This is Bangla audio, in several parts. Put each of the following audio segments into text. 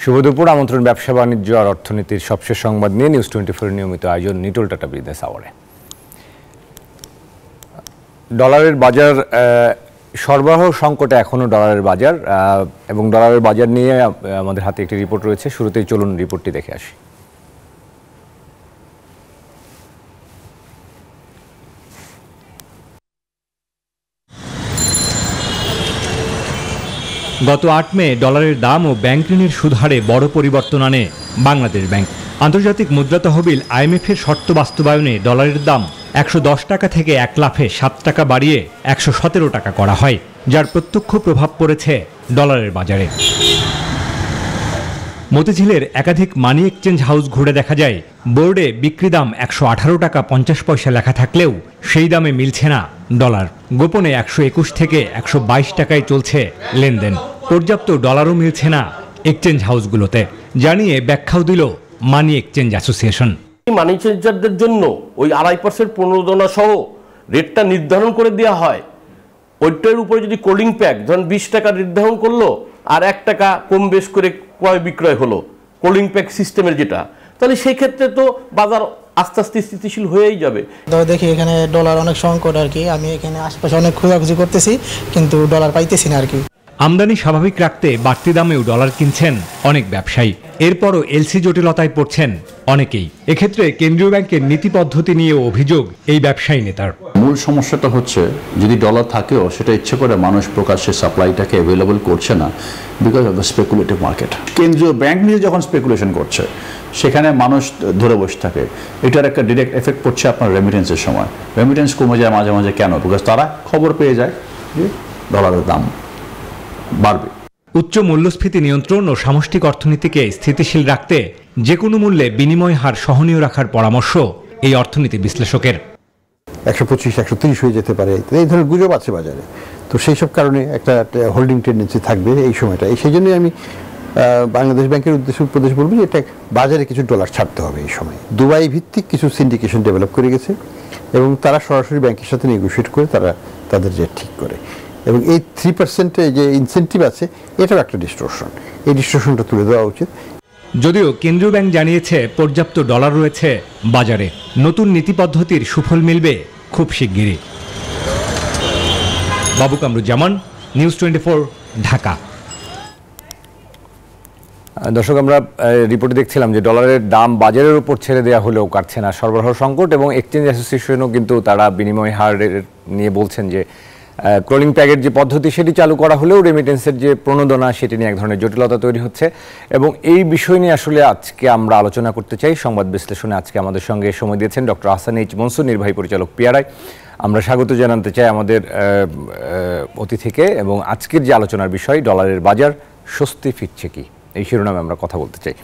শুভ দুপুর। আমন্ত্রণ ব্যবসা বাণিজ্য আর অর্থনীতির সবশেষ সংবাদ নিয়ে নিউজ 24 নিয়মিত আয়োজন নিটোল টাটা বিজনেস আওয়ারে। ডলারের বাজার সরবরাহ সংকটে এখনও ডলারের বাজার এবং ডলারের বাজার নিয়ে আমাদের হাতে একটি রিপোর্ট রয়েছে। শুরুতেই চলুন রিপোর্টটি দেখে আসি। গত ৮ মে ডলারের দাম ও ব্যাংক ঋণের সুদহারে বড় পরিবর্তন আনে বাংলাদেশ ব্যাংক। আন্তর্জাতিক মুদ্রা তহবিল IMF-এর শর্ত বাস্তবায়নে ডলারের দাম ১১০ টাকা থেকে ১ লাফে ৭ টাকা বাড়িয়ে ১১৭ টাকা করা হয়, যার প্রত্যক্ষ প্রভাব পড়েছে ডলারের বাজারে। মতিঝিলের একাধিক মানি এক্সচেঞ্জ হাউস ঘুরে দেখা যায় বোর্ডে বিক্রি দাম ১১৮ টাকা ৫০ পয়সা লেখা থাকলেও সেই দামে মিলছে না ডলার। গোপনে ১২১ থেকে ১২২ টাকায় চলছে লেনদেন। পর্যাপ্ত ডলারও মিলছে না এক্সচেঞ্জ হাউসগুলোতে, জানিয়ে ব্যাখ্যাও দিল মানি এক্সচেঞ্জ অ্যাসোসিয়েশন। মানি চেঞ্জারদের জন্য ওই ২.৫% প্রণোদনা সহ রেটটা নির্ধারণ করে দেওয়া হয়। ওইটার উপরে যদি কোলিং প্যাক ধরুন ২০ টাকা নির্ধারণ করলো আর ১ টাকা কম বেশ করে ক্রয় বিক্রয় হলো কোলিং প্যাক সিস্টেমের যেটা, তাহলে সেই ক্ষেত্রে তো বাজার আস্তে আস্তে স্থিতিশীল হয়েই যাবে। দেখি এখানে ডলার অনেক সংকট আর কি। আমি এখানে আশপাশে অনেক খোঁজাখুঁজি করতেছি কিন্তু ডলার পাইতেছি না আর কি। আমদানি স্বাভাবিক রাখতে বাড়তি দামেও ডলার কিনছেন অনেক ব্যবসায়ী। এরপরও এলসি জটিলতায় পড়ছেন অনেকেই। এক্ষেত্রে কেন্দ্রীয় ব্যাংকের নীতি পদ্ধতি নিয়ে অভিযোগ এই ব্যবসায়ী নেতার। মূল সমস্যাটা হচ্ছে যদি ডলার থাকেও সেটা ইচ্ছে করে মানুষ প্রকাশ্যে সাপ্লাইটাকে অ্যাভেলেবল করছে না, because of the speculative market. কেন্দ্রীয় ব্যাংক নিয়ে যখন স্পেকুলেশন করছে সেখানে মানুষ ধরে বসে থাকে। এটার একটা ডিরেক্ট এফেক্ট পড়ছে আপনার রেমিটেন্সের সময়। রেমিটেন্স কমে যায় মাঝে মাঝে, কেন? বিকজ তারা খবর পেয়ে যায় যে ডলারের দাম বাড়বে। উচ্চ মূল্যস্ফীতি নিয়ন্ত্রণ ও সামষ্টিক অর্থনীতিকে স্থিতিশীল রাখতে যে কোনো মূল্যে বিনিময় হার সহনীয় রাখার পরামর্শ এই অর্থনীতি বিশ্লেষকের। ১২৫-১৩০ হয়ে যেতে পারে, এই ধরনের গুজব আছে বাজারে। তো সেই সব কারণে একটা হোল্ডিং টেন্ডেন্সি থাকবে এই সময়টা। সেই জন্যই আমি বাংলাদেশ ব্যাংকের উদ্দেশ্যে উপদেশ বলবো যে এটা বাজারে কিছু ডলার ছাড়তে হবে এই সময়। দুবাই ভিত্তিক কিছু সিন্ডিকেশন ডেভেলপ করে গেছে এবং তারা সরাসরি ব্যাংকের সাথে নেগোশিয়েট করে তারা তাদের রেট ঠিক করে। এবং এই 3% যে ইনসেন্টিভ আছে এটাও একটা ডিস্টরশন। এই ডিস্টরশনটা তুলে দেওয়া উচিত। যদিও কেন্দ্রীয় ব্যাংক জানিয়েছে পর্যাপ্ত ডলার রয়েছে বাজারে। নতুন নীতি পদ্ধতির সুফল মিলবে খুব শিগগিরই। বাবু কামরুজ্জামান, নিউজ 24, ঢাকা। দর্শক, আমরা রিপোর্টে দেখছিলাম যে ডলারের দাম বাজারের উপর ছেড়ে দেওয়া হলেও কাটছে না সরবরাহ সংকট, এবং এক্সচেঞ্জ অ্যাসোসিয়েশনও কিন্তু তারা বিনিময় হার নিয়ে বলছেন যে ক্রলিং প্যাগের যে পদ্ধতি সেটি চালু করা হলেও রেমিটেন্সের যে প্রণোদনা সেটি নিয়ে এক ধরনের জটিলতা তৈরি হচ্ছে। এবং এই বিষয় নিয়ে আসলে আজকে আমরা আলোচনা করতে চাই। সংবাদ বিশ্লেষণে আজকে আমাদের সঙ্গে সময় দিয়েছেন ডক্টর আহসান এইচ মনসুর, নির্বাহী পরিচালক PRI। আমরা স্বাগত জানাতে চাই আমাদের অতিথিকে। এবং আজকের যে আলোচনার বিষয় ডলারের বাজার স্বস্তি ফিরছে কি, এই শিরোনামে আমরা কথা বলতে চাই।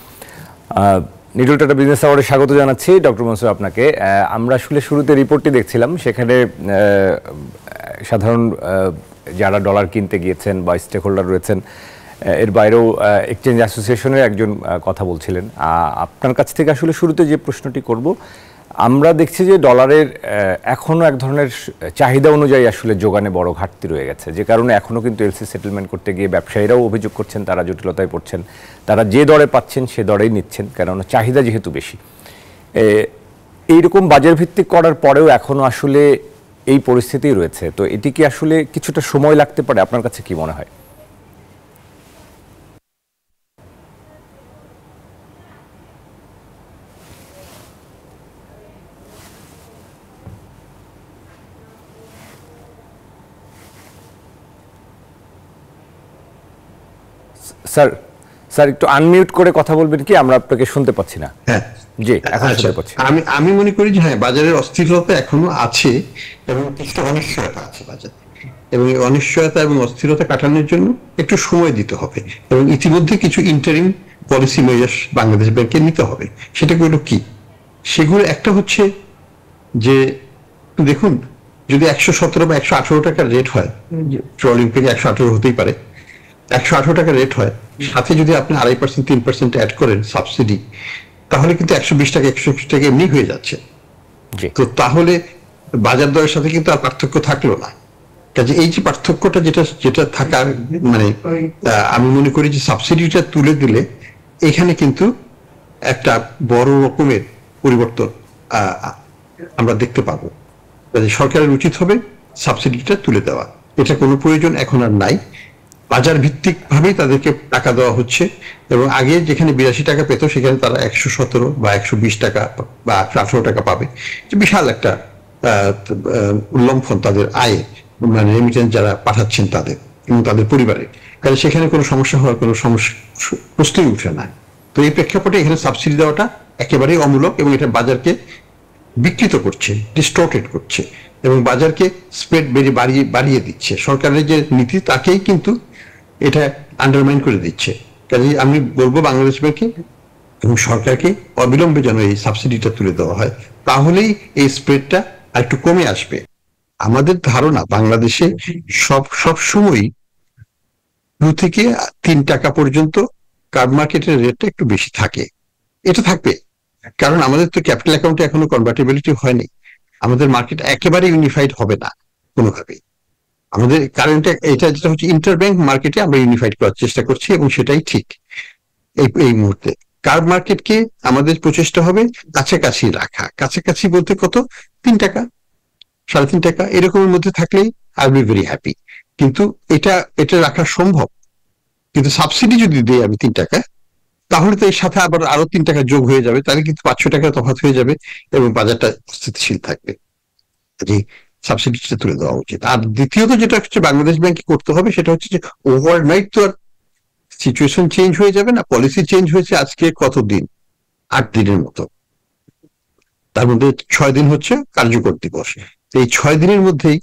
নিটোল টাটা বিজনেস আওয়ারে স্বাগত জানাচ্ছি ডক্টর মনসুর আপনাকে। আমরা আসলে শুরুতে রিপোর্টটি দেখছিলাম, সেখানে সাধারণ যারা ডলার কিনতে গিয়েছেন বা স্টেক হোল্ডার রয়েছেন, এর বাইরেও এক্সচেঞ্জ অ্যাসোসিয়েশনের একজন কথা বলছিলেন। আপনার কাছ থেকে আসলে শুরুতে যে প্রশ্নটি করব, আমরা দেখছি যে ডলারের এখনও এক ধরনের চাহিদা অনুযায়ী আসলে যোগানে বড় ঘাটতি রয়ে গেছে, যে কারণে এখনও কিন্তু এলসি সেটেলমেন্ট করতে গিয়ে ব্যবসায়ীরাও অভিযোগ করছেন তারা জটিলতায় পড়ছেন। তারা যে দরে পাচ্ছেন সে দরেই নিচ্ছেন, কেননা চাহিদা যেহেতু বেশি। এইরকম বাজার ভিত্তিক করার পরেও এখনও আসলে এই পরিস্থিতি রয়েছে। তো এটি কি আসলে কিছুটা সময় লাগতে পারে? আপনার কাছে কি মনে হয়? স্যার একটু আনমিউট করে কথা বলবেন কি? আমরা আপনাকে শুনতে পাচ্ছি না। হ্যাঁ জি, এখন শুনতে পাচ্ছি। আমি মনে করি যে হ্যাঁ, বাজারের অস্থিরতা এখনো আছে এবং কিছুটা অনিশ্চয়তা আছে বাজারে, এবং এই অনিশ্চয়তা এবং অস্থিরতা কাটানোর জন্য একটু সময় দিতে হবে এবং ইতিমধ্যে কিছু ইন্টারিম পলিসি মেজার্স বাংলাদেশ ব্যাংকে নিতে হবে। সেটাগুলো কি? সেগুলো একটা হচ্ছে যে দেখুন, যদি ১১৭ বা ১১৮ টাকার রেট হয়, ট্রলিং থেকে ১১৮ হতেই পারে, ১১৮ টাকা রেট হয়, সাথে যদি আপনি ২.৫% ৩% অ্যাড করেন সাবসিডি, তাহলে কিন্তু ১২০ টাকা ১২০ টাকা এমনি হয়ে যাচ্ছে। তো তাহলে বাজার দরের সাথে কিন্তু আর পার্থক্য থাকলো না। কাজে এই যে পার্থক্যটা যেটা থাকার মানে আমি মনে করি যে সাবসিডিটা তুলে দিলে এখানে কিন্তু একটা বড় রকমের পরিবর্তন আমরা দেখতে পাবো। সরকারের উচিত হবে সাবসিডিটা তুলে দেওয়া, এটা কোনো প্রয়োজন এখন আর নাই। বাজার ভিত্তিক ভাবেই তাদেরকে টাকা দেওয়া হচ্ছে, এবং আগে যেখানে 82 টাকা পেত সেখানে তারা 117 বা 120 টাকা বা 118 টাকা পাবে। বিশাল একটা লম্ফন তাদের আয়ে, মানে রেমিটেন্স যারা পাঠাচ্ছেন তাদের এবং তাদের পরিবারের, কারণ সেখানে কোনো সমস্যা হওয়ার কোনো সমস্যা প্রশ্নই উঠে না। তো এই প্রেক্ষাপটে এখানে সাবসিডি দেওয়াটা একেবারেই অমূলক, এবং এটা বাজারকে বিকৃত করছে, ডিস্টর্টেড করছে, এবং বাজারকে স্প্রেড বাড়িয়ে দিচ্ছে। সরকারের যে নীতি তাকেই কিন্তু এটা আন্ডারমাইন করে দিচ্ছে। কাজে আমি বলবো বাংলাদেশ ব্যাংকে এবং সরকারকে অবিলম্বে যেন এই সাবসিডিটা তুলে দেওয়া হয়, তাহলেই এই স্প্রেডটা একটু কমে আসবে। আমাদের ধারণা বাংলাদেশে সব সময়ই 2 থেকে 3 টাকা পর্যন্ত কার্ড মার্কেটের রেটটা একটু বেশি থাকে, এটা থাকবে, কারণ আমাদের তো ক্যাপিটাল অ্যাকাউন্টে এখনো কনভার্টিবিলিটি হয়নি। আমাদের মার্কেট একেবারে ইউনিফাইড হবে না কোনোভাবেই। আমাদের কারেন্ট এটা যেটা হচ্ছে ইন্টারব্যাংক মার্কেটে আমরা ইউনিফাইড করার চেষ্টা করছি, এবং সেটাই ঠিক এই মুহূর্তে। কার্ড মার্কেটকে আমাদের প্রচেষ্টা হবে কাছাকাছি রাখা। কাছাকাছি বলতে কত, 3 টাকা 3.5 টাকা এরকমের মধ্যে থাকলেই I will be very happy. কিন্তু এটা রাখা সম্ভব। কিন্তু সাবসিডি যদি দেই আমি 3 টাকা, তাহলে তো এর সাথে আবার আরো 3 টাকা যোগ হয়ে যাবে, তাহলে কিন্তু 500 টাকা তফাৎ হয়ে যাবে এবং বাজারটা স্থিতিশীল থাকবে। সাবসিডিটা তুলে দেওয়া উচিত। আর দ্বিতীয়ত যেটা হচ্ছে বাংলাদেশ ব্যাংকে করতে হবে সেটা হচ্ছে যে ওভারনাইট তো আর সিচুয়েশন চেঞ্জ হয়ে যাবে না। পলিসি চেঞ্জ হয়েছে আজকে কতদিন, 8 দিনের মতো, তার মধ্যে 6 দিন হচ্ছে কার্যকর দিবস। এই 6 দিনের মধ্যেই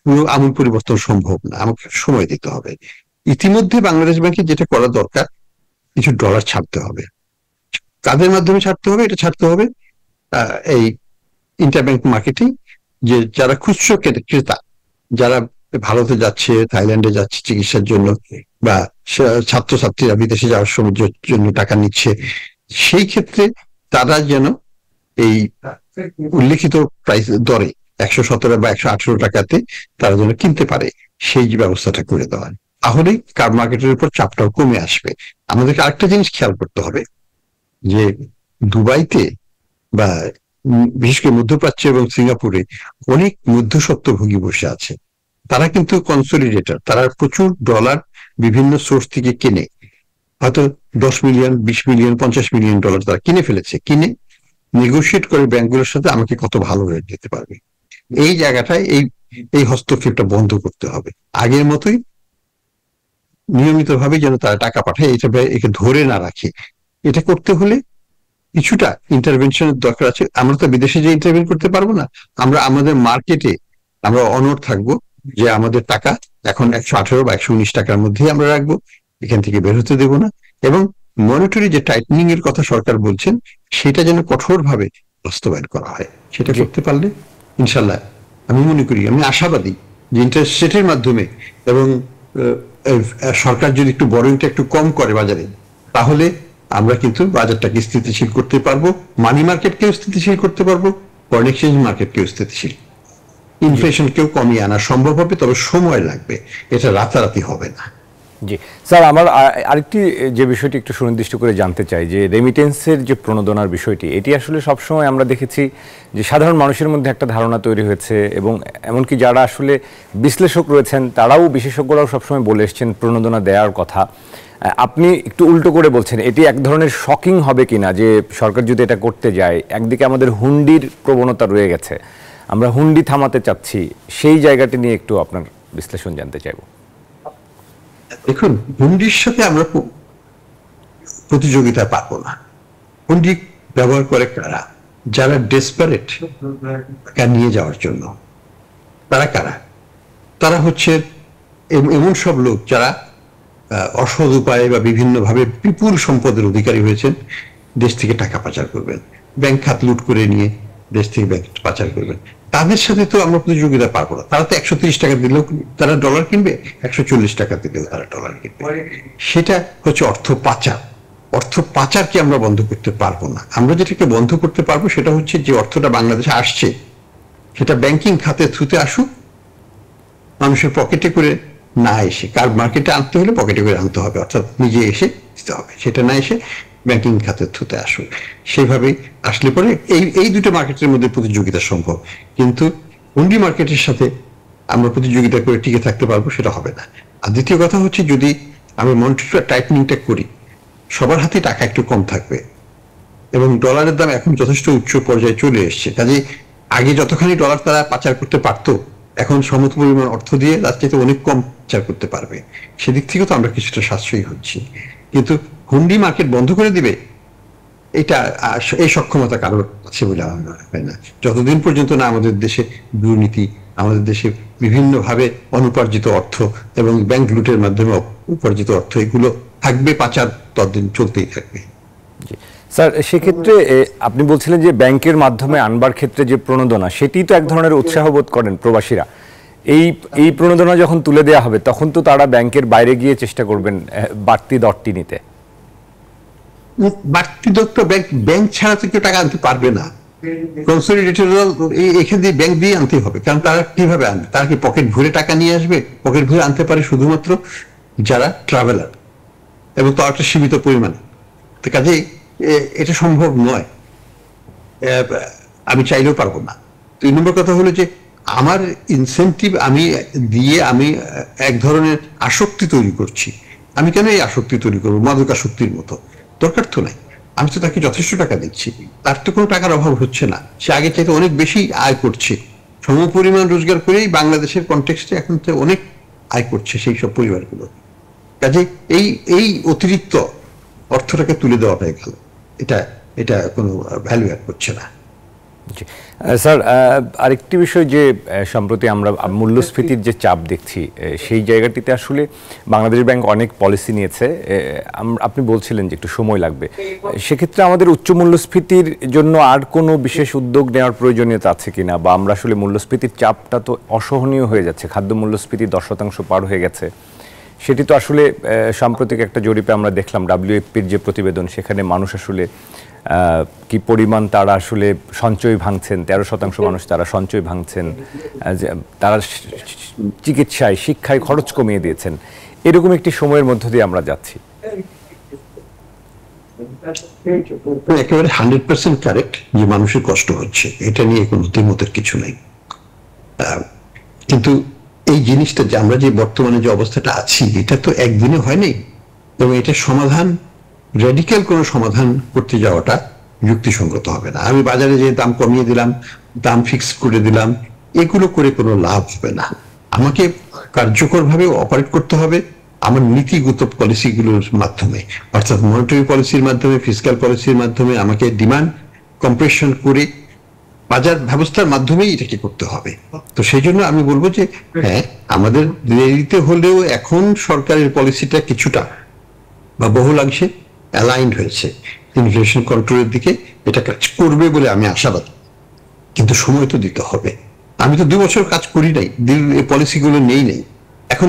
পুরো আমূল পরিবর্তন সম্ভব না, আমাকে সময় দিতে হবে। ইতিমধ্যে বাংলাদেশ ব্যাংকে যেটা করা দরকার, কিছু ডলার ছাড়তে হবে। কাদের মাধ্যমে ছাড়তে হবে? এটা ছাড়তে হবে এই ইন্টারব্যাংক মার্কেটিং, যে যারা খুচরো ক্রেতা, যারা ভারতে যাচ্ছে, থাইল্যান্ডে যাচ্ছে চিকিৎসার জন্য, বা ছাত্রছাত্রীরা বিদেশে যাওয়ার জন্য টাকা নিচ্ছে, সেই ক্ষেত্রে তারা যেন এই উল্লেখিত প্রাইস দরে 117 বা 118 টাকাতে তারা যেন কিনতে পারে, সেই ব্যবস্থাটা করে দেওয়া। তাহলেই কার্ড মার্কেটের উপর চাপটাও কমে আসবে। আমাদেরকে আরেকটা জিনিস খেয়াল করতে হবে, যে দুবাইতে বা বিশেষ করে মধ্যপ্রাচ্য এবং সিঙ্গাপুরে অনেক মধ্যস্বত্বভোগী বসে আছে। তারা কিন্তু কনসলিডেটর, তারা প্রচুর ডলার বিভিন্ন সোর্স থেকে কেনে, হয়তো 10 মিলিয়ন 20 মিলিয়ন 50 মিলিয়ন ডলার তারা কিনে ফেলেছে। কিনে নেগোশিয়েট করে ব্যাংকগুলোর সাথে আমাকে কত ভালো রেট দিতে পারবে, এই জায়গাটায় এই হস্তক্ষেপটা বন্ধ করতে হবে। আগের মতোই নিয়মিতভাবে যেন তারা টাকা পাঠায়, একে ধরে না রাখে। এটা করতে হলে কিছুটা ইন্টারভেনশনের দরকার আছে। আমরা তো বিদেশে যে ইন্টারভেন করতে পারবো না, আমরা আমাদের মার্কেটে আমরা অনড় থাকবো যে আমাদের টাকা এখন 118 বা 119 টাকার মধ্যেই আমরা রাখবো, এখান থেকে বের হতে দেবো না। এবং মনিটরি যে টাইটনিং এর কথা সরকার বলছেন, সেটা যেন কঠোরভাবে বাস্তবায়ন করা হয়। সেটা করতে পারলে ইনশাল্লাহ আমি মনে করি, আমি আশাবাদী যে ইন্টারেস্ট রেটের মাধ্যমে এবং সরকার যদি একটু বরংটা একটু কম করে বাজারে, তাহলে আমরা কিন্তু বাজারটাকে স্থিতিশীল করতে পারবো, মানি মার্কেটকেও স্থিতিশীল করতে পারবো, ফরেন এক্সচেঞ্জ মার্কেটকেও স্থিতিশীল, ইনফ্লেশনকেও কমিয়ে আনা সম্ভব হবে। তবে সময় লাগবে, এটা রাতারাতি হবে না। জি স্যার, আমার আরেকটি যে বিষয়টি একটু সুনির্দিষ্ট করে জানতে চাই, যে রেমিটেন্সের যে প্রণোদনার বিষয়টি, এটি আসলে সবসময় আমরা দেখেছি যে সাধারণ মানুষের মধ্যে একটা ধারণা তৈরি হয়েছে, এবং এমনকি যারা আসলে বিশ্লেষক রয়েছেন তারাও, বিশেষজ্ঞরাও সবসময় বলে এসছেন প্রণোদনা দেওয়ার কথা। আপনি একটু উল্টো করে বলছেন, এটি এক ধরনের শকিং হবে কিনা, যে সরকার যদি এটা করতে যায়, একদিকে আমাদের হুন্ডির প্রবণতা রয়ে গেছে, আমরা হুন্ডি থামাতে চাচ্ছি, সেই জায়গাটি নিয়ে একটু আপনার বিশ্লেষণ জানতে চাইব। দেখুন, হুন্ডির সাথে আমরা প্রতিযোগিতা পাবো না। হুন্ডি ব্যবহার করে কারা? যারা ডেসপারেট টাকা নিয়ে যাওয়ার জন্য। তারা কারা? তারা হচ্ছে এমন সব লোক যারা অসৎ উপায়ে বা বিভিন্নভাবে বিপুল সম্পদের অধিকারী হয়েছেন, দেশ থেকে টাকা পাচার করবেন, ব্যাংক খাত লুট করে নিয়ে দেশ থেকে ব্যাংক পাচার করবেন। তাদের সাথে তো আমরা প্রতিযোগিতা পারবো না। তারা তো 130 টাকা দিলেও তারা ডলার কিনবে, 140 টাকা দিলেও তারা ডলার কিনবে। সেটা হচ্ছে অর্থ পাচার। অর্থ পাচারকে আমরা বন্ধ করতে পারবো না। আমরা যেটাকে বন্ধ করতে পারবো সেটা হচ্ছে যে অর্থটা বাংলাদেশে আসছে, সেটা ব্যাংকিং খাতের থ্রুতে আসুক, মানুষের পকেটে করে না এসে, কার মার্কেটে আনতে হলে পকেটে করে আনতে হবে, অর্থাৎ নিজে এসে দিতে হবে, সেটা না এসে ব্যাংকিং খাতের থ্রুতে আসুক। সেইভাবে আসলে পরে এই দুটো মার্কেটের মধ্যে প্রতিযোগিতা সম্ভব, কিন্তু হুন্ডি মার্কেটের সাথে আমরা প্রতিযোগিতা করে টিকে থাকতে পারবো সেটা হবে না। আর দ্বিতীয় কথা হচ্ছে, যদি আমি মনিটরি টাইটনিংটা করি, সবার হাতে টাকা একটু কম থাকবে এবং ডলারের দাম এখন যথেষ্ট উচ্চ পর্যায়ে চলে এসছে। কাজে আগে যতখানি ডলার তারা পাচার করতে পারতো, এখন সমত পরিমাণ অর্থ দিয়ে তার চাইতে অনেক কম পাচার করতে পারবে। সেদিক থেকে তো আমরা কিছুটা সাশ্রয়ী হচ্ছি, কিন্তু হুন্ডি মার্কেট বন্ধ করে দিবে এটা এই সক্ষমতা কারোর আছে বলে আমার মনে হয় না, যতদিন পর্যন্ত না আমাদের দেশে দুর্নীতি, আমাদের দেশে বিভিন্নভাবে অনুপার্জিত অর্থ এবং ব্যাংক লুটের মাধ্যমে উপার্জিত অর্থ এগুলো থাকবে, পাচার ততদিন চলতেই থাকবে। স্যার, সেক্ষেত্রে আপনি বলছিলেন যে ব্যাংকের মাধ্যমে আনবার ক্ষেত্রে যে প্রণোদনা, সেটি তো এক ধরনের উৎসাহ বোধ করেন প্রবাসীরা। এই প্রণোদনা যখন তুলে দেওয়া হবে তখন তো তারা ব্যাংকের বাইরে গিয়ে চেষ্টা করবেন বাড়তি দরটি নিতে। বাড়তি দরটা ব্যাংক ছাড়া তো কেউ টাকা আনতে পারবে না, কনসলিডেটেড এখান দিয়ে ব্যাংক দিয়ে আনতে হবে। কারণ তারা কিভাবে আনবে? তারা কি পকেট ভরে টাকা নিয়ে আসবে? পকেট ভরে আনতে পারে শুধুমাত্র যারা ট্রাভেলার, এবং তো একটা সীমিত পরিমাণ। তো কাজেই এটা সম্ভব নয়, আমি চাইলেও পারবো না। 2 নম্বর কথা হলো যে আমার ইনসেন্টিভ আমি দিয়ে আমি এক ধরনের আসক্তি তৈরি করছি। আমি কেন এই আসক্তি তৈরি করবো? মাদক আসক্তির মতো দরকার তো নাই। আমি তো তাকে যথেষ্ট টাকা দিচ্ছি, তার তো কোনো টাকার অভাব হচ্ছে না, সে আগে চাইতে অনেক বেশি আয় করছে। সম পরিমাণ রোজগার করেই বাংলাদেশের কনটেক্সটে এখন তো অনেক আয় করছে সেই সব পরিবারগুলো। কাজে এই অতিরিক্ত অর্থটাকে তুলে দেওয়াটাই ভালো, এটা কোনো ভ্যালু অ্যাড করছে না। স্যার, আরেকটি বিষয় যে সম্প্রতি আমরা মূল্যস্ফীতির যে চাপ দেখছি, সেই জায়গাটিতে আসলে বাংলাদেশ ব্যাংক অনেক পলিসি নিয়েছে। আপনি বলছিলেন যে একটু সময় লাগবে, সেক্ষেত্রে আমাদের উচ্চ মূল্যস্ফীতির জন্য আর কোনো বিশেষ উদ্যোগ নেওয়ার প্রয়োজনীয়তা আছে কিনা, বা আমরা আসলে মূল্যস্ফীতির চাপটা তো অসহনীয় হয়ে যাচ্ছে, খাদ্য মূল্যস্ফীতি 10% পার হয়ে গেছে। সেটি তো আসলে সাম্প্রতিক একটা জরিপে আমরা দেখলাম, WFPর যে প্রতিবেদন, সেখানে মানুষ আসলে কি পরিমাণ তারা আসলে সঞ্চয় ভাঙছেন, 13% মানুষ তারা সঞ্চয় ভাঙছেন, তারা চিকিৎসায় শিক্ষায় খরচ কমিয়ে দিয়েছেন। এরকম একটি সময়ের মধ্য দিয়ে আমরা যাচ্ছি। একেবারে 100% কারেক্ট যে মানুষের কষ্ট হচ্ছে, এটা নিয়ে কোনো দ্বিমতের কিছু নেই। কিন্তু এই জিনিসটা যে আমরা যে বর্তমানে যে অবস্থাটা আছি, এটা তো একদিনে হয়নি, এবং এটা সমাধান, রেডিক্যাল কোনো সমাধান করতে যাওয়াটা যুক্তিসঙ্গত হবে না। আমি বাজারে যে দাম কমিয়ে দিলাম, দাম ফিক্স করে দিলাম, এগুলো করে কোনো লাভ হবে না। আমাকে কার্যকরভাবে অপারেট করতে হবে আমার নীতিগত পলিসিগুলোর মাধ্যমে, অর্থাৎ মনিটারি পলিসির মাধ্যমে, ফিসক্যাল পলিসির মাধ্যমে। আমাকে ডিমান্ড কম্প্রেশন করে বাজার ব্যবস্থার মাধ্যমেই এটাকে করতে হবে। তো সেই জন্য আমি বলবো যে হ্যাঁ, আমাদের দেরিতে হলেও এখন সরকারের পলিসিটা কিছুটা বা বহুলাংশে অ্যালাইন্ড হয়েছে ইনফ্লেশন কন্ট্রোলের দিকে, এটা কাজ করবে বলে আমি আশাবাদী। কিন্তু সময় তো দিতে হবে। আমি তো 2 বছর কাজ করি নাই, এই পলিসিগুলো নেই। এখন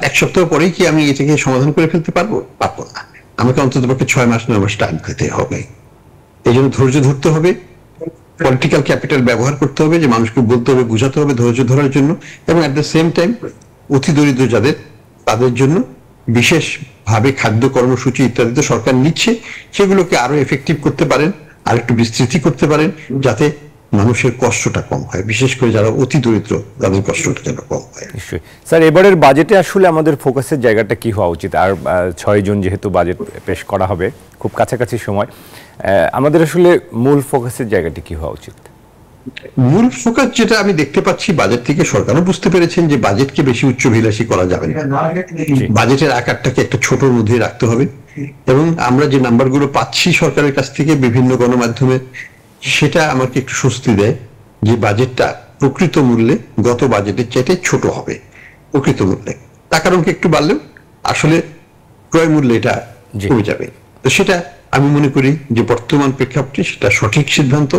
এক সপ্তাহ পরেই কি আমি এটাকে সমাধান করে ফেলতে পারবো না। আমাকে অন্তত পক্ষে 6 মাস 9 মাস টাইম দিতে হবে। এই জন্য ধৈর্য ধরতে হবে, পলিটিক্যাল ক্যাপিটাল ব্যবহার করতে হবে, যে মানুষকে বলতে হবে, বুঝাতে হবে ধৈর্য ধরার জন্য, এবং অ্যাট দ্য সেম টাইম অতি দরিদ্র যাদের, তাদের জন্য বিশেষভাবে খাদ্য কর্মসূচি ইত্যাদি তো সরকার নিচ্ছে, সেগুলোকে আরো এফেক্টিভ করতে পারেন, আর একটু বিস্তৃতি করতে পারেন, যাতে মানুষের কষ্টটা কম হয়, বিশেষ করে যারা অতি দরিদ্র তাদের কষ্টটা যেন কম হয়। নিশ্চয়ই স্যার, এবারের বাজেটে আসলে আমাদের ফোকাসের জায়গাটা কি হওয়া উচিত? আর 6 জুন যেহেতু বাজেট পেশ করা হবে, খুব কাছাকাছি সময়, আমাদের আসলে মূল ফোকাসের জায়গাটি কি হওয়া উচিত? মূল ফোকাস যেটা আমি দেখতে পাচ্ছি, বাজেট থেকে সরকারও বুঝতে পেরেছেন যে বাজেটকে বেশি উচ্চভিলাষী করা যাবে না, বাজেটের আকারটাকে একটা ছোটর মধ্যে রাখতে হবে। এবং আমরা যে নাম্বারগুলো পাচ্ছি সরকারের কাছ থেকে বিভিন্ন গণমাধ্যমে, সেটা আমাকে একটু স্বস্তি দেয় যে বাজেটটা প্রকৃত মূল্যে গত বাজেটের চাইতে ছোট হবে। প্রকৃত মূল্যে টাকার অঙ্ক একটু বাড়লেও আসলে ক্রয় মূল্যে এটা কমে যাবে। তো সেটা আমি মনে করি যে বর্তমান প্রেক্ষাপটে সেটা সঠিক সিদ্ধান্ত,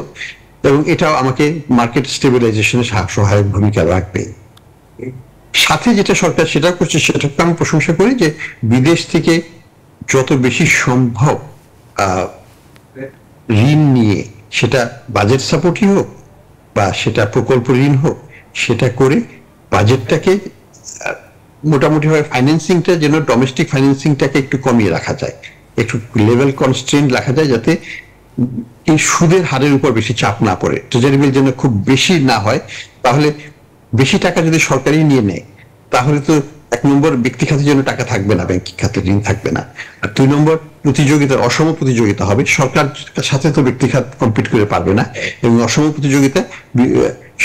এবং এটাও আমাকে মার্কেট স্টেবিলাইজেশনে সহায়ক ভূমিকা রাখবে। সাথে যেটা সরকার সেটা করছে, সেটাকে আমি প্রশংসা করি, যে বিদেশ থেকে যত বেশি সম্ভব ঋণ নিয়ে, সেটা বাজেট সাপোর্টই হোক বা সেটা প্রকল্প ঋণ হোক, সেটা করে বাজেটটাকে মোটামুটিভাবে ফাইন্যান্সিংটা যেন ডোমেস্টিক ফাইন্যান্সিংটাকে একটু কমিয়ে রাখা যায়, একটু লেভেল কনস্ট্রেন্ট রাখা যায়, যাতে এই সুদের হারের উপর বেশি চাপ না পড়ে, ট্রেজারি বিল যেন খুব বেশি না হয়। তাহলে বেশি টাকা যদি সরকারি নিয়ে নেয় তাহলে তো 1 নম্বর ব্যক্তি খাতের জন্য টাকা থাকবে না, ব্যাংকিং খাতে ঋণ থাকবে না, আর 2 নম্বর অসম প্রতিযোগিতা হবে, সরকার সাথে তো ব্যক্তি খাত কম্পিট করে পারবে না, এবং অসম প্রতিযোগিতা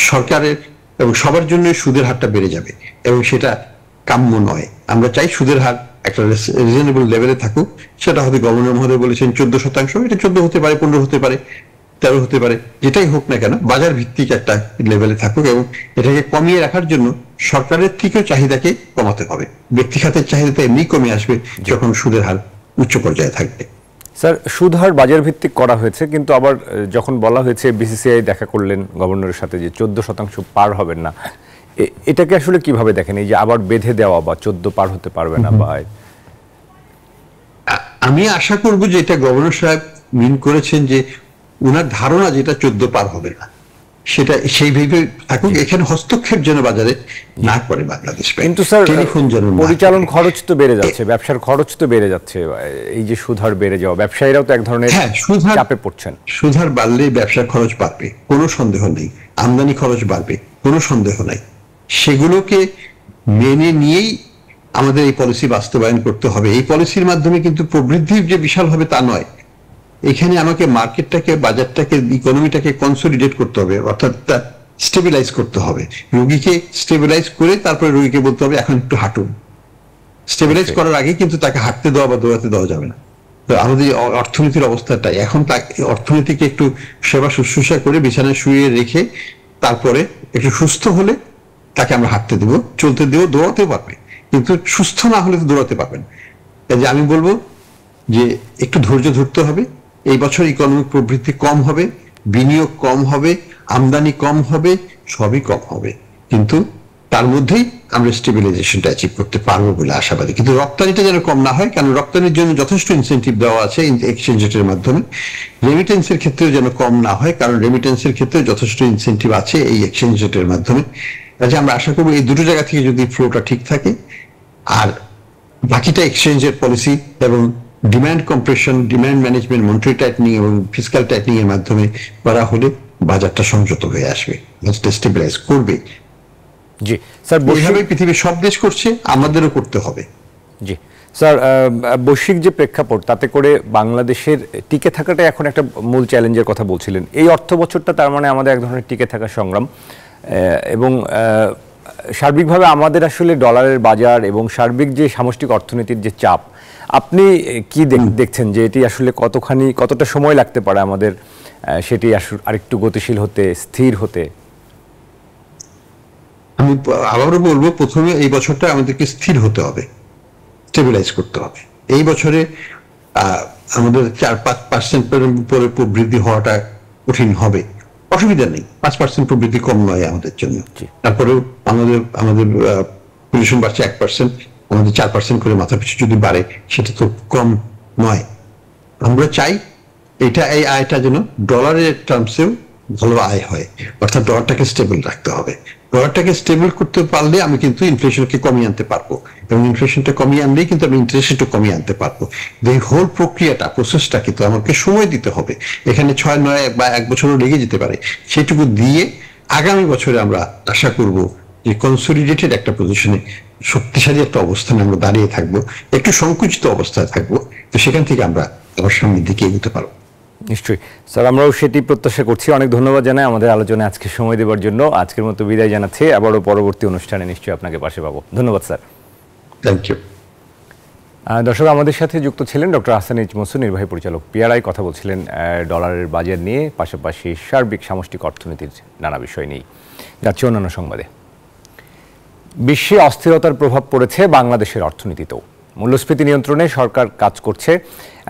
সরকারের এবং সবার জন্য সুদের হারটা বেড়ে যাবে, এবং সেটা কাম্য নয়। আমরা চাই সুদের হার একটা রিজনেবল লেভেলে থাকুক। সেটা হয়তো গভর্নর মহোদয় বলেছেন 14%, এটা 14 হতে পারে, 15 হতে পারে, 13 হতে পারে, যেটাই হোক না কেন বাজার ভিত্তিক একটা লেভেলে থাকুক, এবং এটাকে কমিয়ে রাখার জন্য সরকারের থেকেও চাহিদাকে কমাতে হবে। ব্যক্তি খাতের চাহিদাটা এমনি কমে আসবে যখন সুদের হার উচ্চ পর্যায়ে থাকবে। স্যার, সুদ হার বাজার ভিত্তিক করা হয়েছে, কিন্তু আবার যখন বলা হয়েছে বিসিসিআই দেখা করলেন গভর্নরের সাথে যে 14% পার হবেন না, এটাকে আসলে কিভাবে দেখেন? এই যে আবার বেঁধে দেওয়া বা 14 পার হতে পারবে না, বা আমি আশা করব যে এটা গভর্নর সাহেব মিন করেছেন যে উনার ধারণা যেটা 14 পার হবে না, সেটা সেইভাবে থাকুক। এখানে হস্তক্ষেপ যেন বাজারে না করে বাংলাদেশ। কিন্তু স্যার, পরিচালন খরচ তো বেড়ে যাচ্ছে, ব্যবসার খরচ তো বেড়ে যাচ্ছে, এই যে সুদ হার বেড়ে যাওয়া, ব্যবসায়ীরাও তো এক ধরনের চাপে পড়ছেন। সুদ হার বাড়লে ব্যবসার খরচ বাড়বে, কোনো সন্দেহ নেই, আমদানি খরচ বাড়বে, কোনো সন্দেহ নাই। সেগুলোকে মেনে নিয়েই আমাদের এই পলিসি বাস্তবায়ন করতে হবে। এই পলিসির মাধ্যমে কিন্তু প্রবৃদ্ধি যে বিশাল হবে তা নয়, এখানে আমাকে মার্কেটটাকে, বাজারটাকে, ইকোনমিটাকে কনসলিডেট করতে হবে, অর্থাৎ স্টেবিলাইজ করতে হবে। রোগীকে স্টেবিলাইজ করে তারপরে রোগীকে বলতে হবে এখন একটু হাঁটুন। স্টেবিলাইজ করার আগে কিন্তু তাকে হাঁটতে দেওয়া বা দৌড়াতে দেওয়া যাবে না। তো আমাদের অর্থনীতির অবস্থাটাই এখন, অর্থনীতিকে একটু সেবা শুশ্রূষা করে বিছানায় শুয়ে রেখে তারপরে একটু সুস্থ হলে তাকে আমরা হাঁটতে দেবো, চলতে দেবো, দৌড়াতে পারবে, কিন্তু সুস্থ না হলে তো দৌড়াতে পারবেন। কাজে আমি বলবো যে একটু ধৈর্য ধরতে হবে। এই বছর ইকোনমিক প্রবৃদ্ধি কম হবে, বিনিয়োগ কম হবে, আমদানি কম হবে, সবই কম হবে, কিন্তু তার মধ্যেই আমরা স্টেবিলাইজেশনটা অ্যাচিভ করতে পারবো বলে আশাবাদী। কিন্তু রপ্তানিটা যেন কম না হয়, কারণ রপ্তানির জন্য যথেষ্ট ইনসেন্টিভ দেওয়া আছে এক্সচেঞ্জ রেটের মাধ্যমে। রেমিটেন্সের ক্ষেত্রেও যেন কম না হয়, কারণ রেমিটেন্সের ক্ষেত্রে যথেষ্ট ইনসেন্টিভ আছে এই এক্সচেঞ্জ রেটের মাধ্যমে। কাজে আমরা আশা করবো এই দুটো জায়গা থেকে যদি ফ্লোটা ঠিক থাকে, আর বাকিটা এক্সচেঞ্জের পলিসি এবং demand compression, demand management, monetary tightening এবং ফিসক্যাল টাইটনিং এর মাধ্যমে করা হলে বাজারটা সংযত হয়ে আসবে, স্টেবিলাইজ করবে। জি স্যার, এইভাবে পৃথিবীর সব দেশ করছে, আমাদেরও করতে হবে। জি স্যার, বৈশ্বিক যে প্রেক্ষাপট, তাতে করে বাংলাদেশের টিকে থাকাটা এখন একটা মূল চ্যালেঞ্জের কথা বলছিলেন। এই অর্থ বছরটা তার মানে আমাদের এক ধরনের টিকে থাকার সংগ্রাম, এবং সার্বিকভাবে আমাদের আসলে ডলারের বাজার এবং সার্বিক যে সামষ্টিক অর্থনীতির যে চাপ, আপনি কি দেখছেন যে এটি আসলে কতটা সময় লাগতে পারে আমাদের সেটি আরেকটু গতিশীল হতে, স্থির হতে? আমি আবারও বলবো, প্রথমে এই বছরটা আমাদেরকে স্থির হতে হবে, স্টেবিলাইজ করতে হবে। এই বছরে আমাদের 4-5% পরে প্রবৃদ্ধি হওয়াটা কঠিন হবে, অসুবিধা নেই, 5% প্রবৃদ্ধি কম নয় আমাদের জন্য। তারপরেও আমাদের পজিশন বাড়ছে 1%, আমাদের 4% করে মাথা পিছু যদি বাড়ে সেটা তো কম নয়। আমরা চাই এই আয়টা যেন ডলারের টার্মসেও ভালো আয় হয়, অর্থাৎ ডলারটাকে স্টেবল রাখতে হবে। ডলারটাকে স্টেবল করতে পারলে আমি কিন্তু ইনফ্লেশনকে কমিয়ে আনতে পারবো, এবং ইনফ্লেশনটা কমিয়ে আনলেই কিন্তু আমি ইন্টারেস্ট রেটও কমিয়ে আনতে পারবো। এই হোল প্রসেসটা কিন্তু আমাকে সময় দিতে হবে। এখানে 6-9 বা 1 বছরও লেগে যেতে পারে। সেটুকু দিয়ে আগামী বছরে আমরা আশা করব যে কনসলিডেটেড একটা পজিশনে, শক্তিশালী একটা অবস্থানে আমরা দাঁড়িয়ে থাকবো, একটু সংকুচিত অবস্থায় থাকবো, তো সেখান থেকে আমরা আবার সামনের দিকে এগোতে পারবো। নিশ্চয়ই স্যার, আমরাও সেটি প্রত্যাশা করছি। অনেক ধন্যবাদ জানাই আমাদের আলোচনায় আজকে সময় দেওয়ার জন্য। আজকের মতো বিদায় জানাচ্ছি, আবারও পরবর্তী অনুষ্ঠানে নিশ্চয়ই আপনাকে পাশে পাবো। ধন্যবাদ স্যার। Thank you. দর্শক, আমাদের সাথে যুক্ত ছিলেন ডক্টর আহসান এইচ মনসুর, নির্বাহী পরিচালক পিআরআই। কথা বলছিলেন ডলারের বাজার নিয়ে, পাশাপাশি সার্বিক সামষ্টিক অর্থনীতির নানা বিষয় নিয়ে। যাচ্ছে অন্যান্য সংবাদে। বিশ্বে অস্থিরতার প্রভাব পড়েছে বাংলাদেশের অর্থনীতিতেও। মূল্যস্ফীতি নিয়ন্ত্রণে সরকার কাজ করছে,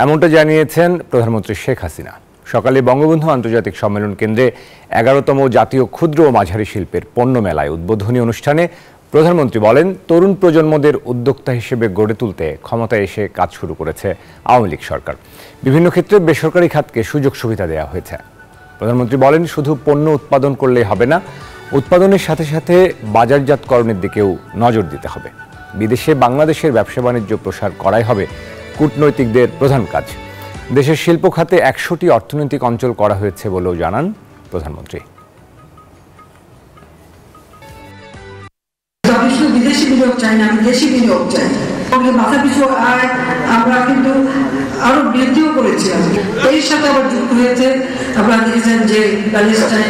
এমনটা জানিয়েছেন প্রধানমন্ত্রী শেখ হাসিনা। সকালে বঙ্গবন্ধু আন্তর্জাতিক সম্মেলন কেন্দ্রে 11তম জাতীয় ক্ষুদ্র ও মাঝারি শিল্পের পণ্য মেলায় উদ্বোধনী অনুষ্ঠানে প্রধানমন্ত্রী বলেন, তরুণ প্রজন্মদের উদ্যোক্তা হিসেবে গড়ে তুলতে ক্ষমতায় এসে কাজ শুরু করেছে আওয়ামী লীগ সরকার। বিভিন্ন ক্ষেত্রে বেসরকারি খাতকে সুযোগ সুবিধা দেওয়া হয়েছে। প্রধানমন্ত্রী বলেন, শুধু পণ্য উৎপাদন করলেই হবে না, উৎপাদনের সাথে সাথে বাজারজাতকরণের দিকেও নজর দিতে হবে। বিদেশে বাংলাদেশের ব্যবসা বাণিজ্য প্রসার করাই হবে কূটনৈতিকদের প্রধান কাজ। দেশের শিল্প খাতে 100টি অর্থনৈতিক অঞ্চল করা হয়েছে বলেও জানান প্রধানমন্ত্রী। বিদেশি বিনিয়োগ চাই না, আমি দেশি বিনিয়োগ চাই। মাথা পিছু আয় আমরা কিন্তু আরো বৃদ্ধিও করেছিলাম। এর সাথে আবার যুক্ত হয়েছে, আপনারা দেখেছেন যে প্যালেস্টাইন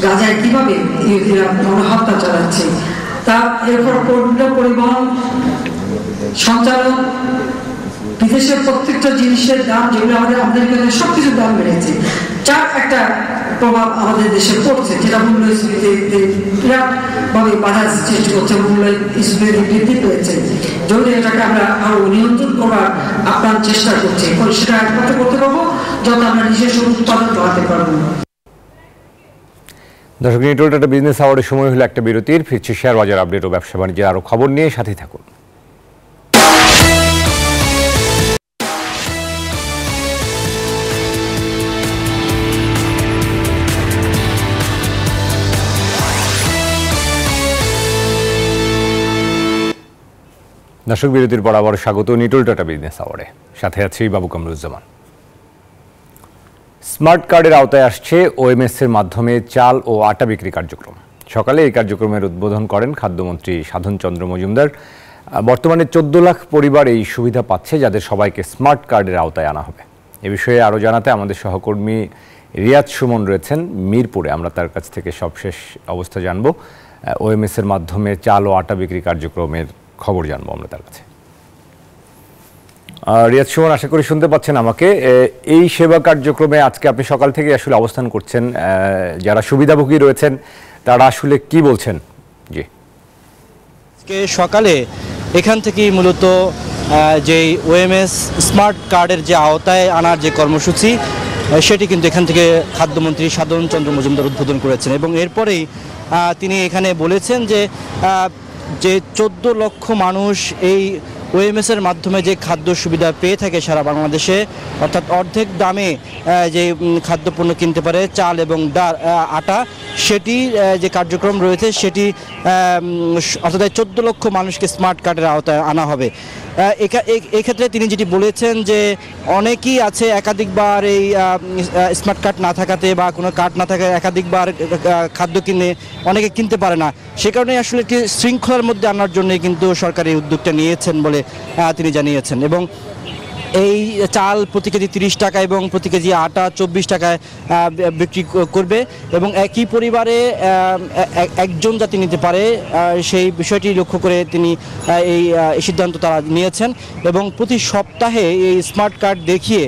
গাজায় কিভাবে ইহুদিরা গণহত্যা চালাচ্ছে, তা এরপর পরিবহন, সঞ্চালন, বিদেশের প্রত্যেকটা জিনিসের দাম যেগুলো আমাদের আমদানি সবকিছুর দাম বেড়েছে, যার একটা প্রভাব আমাদের দেশে পড়ছে, যেটা মূল্যস্ফীতিতে বিরাটভাবে বাধা সৃষ্টি করছে, মূল্যস্ফীতি বৃদ্ধি পেয়েছে। যদি এটাকে আমরা আরো নিয়ন্ত্রণ করার আপ্রাণ চেষ্টা করছি, সেটা একমাত্র করতে পারবো যত আমরা নিজস্ব উৎপাদন বাড়াতে পারবো। দর্শক, নিউট্রাল বিজনেস আওয়ারের সময় হলো একটা বিরতির। ফিরছি শেয়ার বাজার আপডেট ও ব্যবসা বাণিজ্যের আরো খবর নিয়ে, সাথেই থাকুন। দর্শক, বিরতির পর আবার স্বাগত নিউট্রাল বিজনেস আওয়ারে। সাথে আছি বাবু কামরুজ্জামান। স্মার্ট কার্ডের আওতায় আসছে ওএমএস এর মাধ্যমে চাল ও আটা বিক্রি কার্যক্রম। সকালে এই কার্যক্রমের উদ্বোধন করেন খাদ্যমন্ত্রী সাধন চন্দ্র মজুমদার। বর্তমানে 14 লাখ পরিবার এই সুবিধা পাচ্ছে, যাদের সবাইকে স্মার্ট কার্ডের আওতায় আনা হবে। এ বিষয়ে আরও জানাতে আমাদের সহকর্মী রিয়াজ সুমন রয়েছেন মিরপুরে। আমরা তার কাছ থেকে সবশেষ অবস্থা জানব। ওএমএস এর মাধ্যমে চাল ও আটা বিক্রি কার্যক্রমের খবর জানবো আমরা তার কাছে। রিয়াজ সুমন, আশা করি শুনতে পাচ্ছেন আমাকে। এই সেবা কার্যক্রমে আজকে আপনি সকাল থেকে আসলে অবস্থান করছেন, যারা সুবিধাভোগী রয়েছেন তারা আসলে কি বলছেন? জি, আজকে সকালে এখান থেকেই মূলত যে ওএমএস স্মার্ট কার্ডের যে আওতায় আনার যে কর্মসূচি, সেটি কিন্তু এখান থেকে খাদ্যমন্ত্রী সাধন চন্দ্র মজুমদার উদ্বোধন করেছেন। এবং এরপরেই তিনি এখানে বলেছেন যে 14 লক্ষ মানুষ এই ওএমএস এর মাধ্যমে যে খাদ্য সুবিধা পেয়ে থাকে সারা বাংলাদেশে, অর্থাৎ অর্ধেক দামে যে খাদ্যপণ্য কিনতে পারে, চাল এবং আটা, সেটি যে কার্যক্রম রয়েছে সেটি অর্থাৎ 14 লক্ষ মানুষকে স্মার্ট কার্ডের আওতায় আনা হবে। এক্ষেত্রে তিনি যেটি বলেছেন যে অনেকেই আছে একাধিকবার এই স্মার্ট কার্ড না থাকাতে বা কোনো কার্ড না থাকায় একাধিকবার খাদ্য কিনে অনেকে কিনতে পারে না। সে কারণে আসলে একটি শৃঙ্খলার মধ্যে আনার জন্যই কিন্তু সরকার এই উদ্যোগটা নিয়েছেন বলে তিনি জানিয়েছেন। এবং এই চাল প্রতি কেজি 30 টাকা এবং প্রতি কেজি আটা 24 টাকায় বিক্রি করবে এবং একই পরিবারে একজন যাতে নিতে পারে সেই বিষয়টি লক্ষ্য করে তিনি এই সিদ্ধান্ত তারা নিয়েছেন। এবং প্রতি সপ্তাহে এই স্মার্ট কার্ড দেখিয়ে